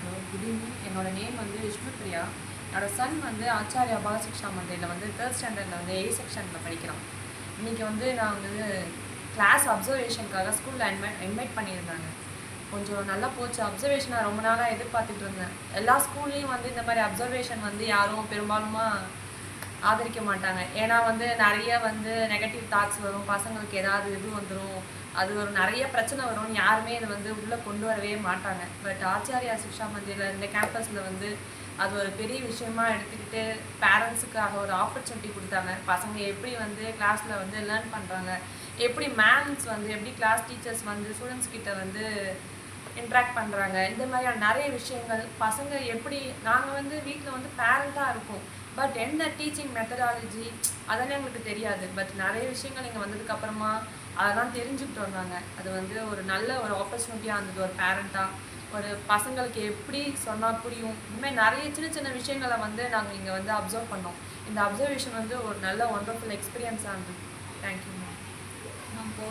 Hello, good evening. என்னோட name வந்து விஷ்ணுப்ரியா. என்னோட சன் வந்து ஆச்சாரியா பாலசிக்ஷா மந்திரில் வந்து 3rd ஸ்டாண்டர்டில் வந்து A செக்ஷனில் படிக்கிறான். இன்றைக்கி வந்து நான் வந்து கிளாஸ் அப்சர்வேஷனுக்காக ஸ்கூலில் இன்வைட் பண்ணியிருந்தாங்க. கொஞ்சம் நல்லா போச்சு. அப்சர்வேஷன் நான் ரொம்ப நாளாக எதிர்பார்த்துட்டு இருந்தேன். எல்லா ஸ்கூல்லேயும் வந்து இந்த மாதிரி அப்சர்வேஷன் வந்து யாரும் பெரும்பாலுமா ஆதரிக்க மாட்டாங்க. ஏன்னா வந்து நிறைய வந்து நெகட்டிவ் தாட்ஸ் வரும், பசங்களுக்கு ஏதாவது இது வந்துடும், அது ஒரு நிறைய பிரச்சனை வரும்னு யாருமே இதை வந்து உள்ளே கொண்டு வரவே மாட்டாங்க. பட் ஆச்சாரியா சிக்ஷா மந்திரில் இந்த கேம்பஸில் வந்து அது ஒரு பெரிய விஷயமா எடுத்துக்கிட்டு பேரண்ட்ஸுக்காக ஒரு ஆப்பர்ச்சுனிட்டி கொடுத்தாங்க. பசங்க எப்படி வந்து கிளாஸில் வந்து லேர்ன் பண்ணுறாங்க, எப்படி மேம்ஸ் வந்து எப்படி கிளாஸ் டீச்சர்ஸ் வந்து ஸ்டூடெண்ட்ஸ் கிட்ட வந்து இன்ட்ராக்ட் பண்ணுறாங்க, இந்த மாதிரியான நிறைய விஷயங்கள். பசங்க எப்படி நாங்கள் வந்து வீட்டில் வந்து பேரண்ட்டாக இருக்கோம், பட் என்ன டீச்சிங் மெத்தடாலஜி அதெல்லாம் எங்களுக்கு தெரியாது. பட் நிறைய விஷயங்கள் இங்கே வந்ததுக்கப்புறமா அதெல்லாம் தெரிஞ்சுக்கிட்டு வந்தாங்க. அது வந்து ஒரு நல்ல ஒரு ஆப்பர்ச்சுனிட்டியாக இருந்தது. ஒரு பேரண்ட்டாக ஒரு பசங்களுக்கு எப்படி சொன்னால் புரியும், இனிமேல் நிறைய சின்ன சின்ன விஷயங்களை வந்து நாங்கள் இங்கே வந்து அப்சர்வ் பண்ணோம். இந்த அப்சர்வேஷன் வந்து ஒரு நல்ல ஒண்டர்ஃபுல் எக்ஸ்பீரியன்ஸாக இருந்தது. Thank you ma'am.